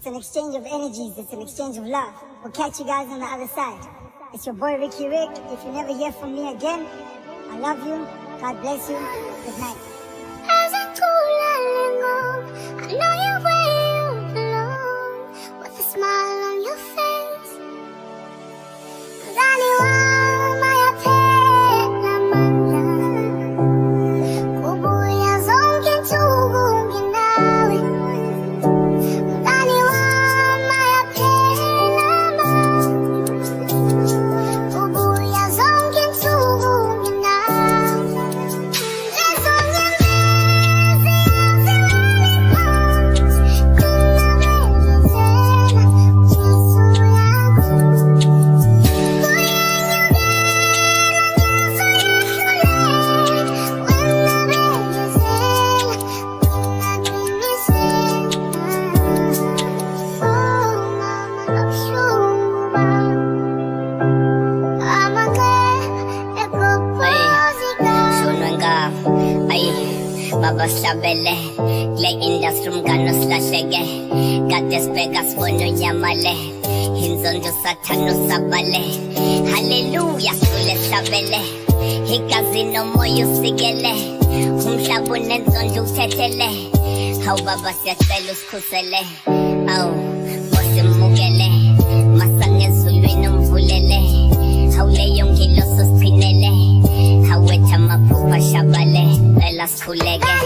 It's an exchange of energies. It's an exchange of love. We'll catch you guys on the other side. It's your boy Ricky Rick. If you never hear from me again, I love you. God bless you. Good night. I know you're where you belong, with a smile on your face. Babahlabele kule industry umngane osilahleke kade sibheka sibona unyamale inzondo sathana usabale haleluya sule hlabele igazi nomoya usikele umhlaba unenzondo uthethele hawu baba siyacela usikhusele awu bosimukele masange ezulwini umvulele hawu leyo ngiloso siphinele hawetha amaphupha shabale ela sikhuleke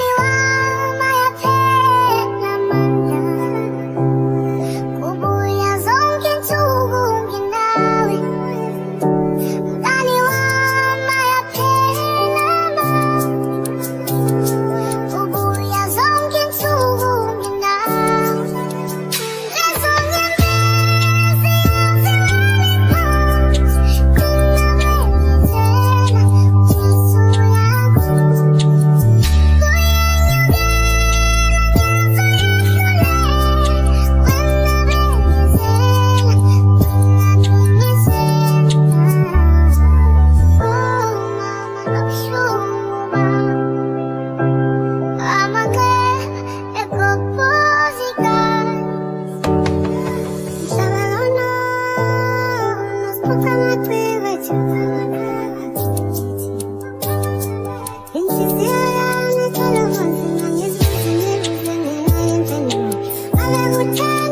I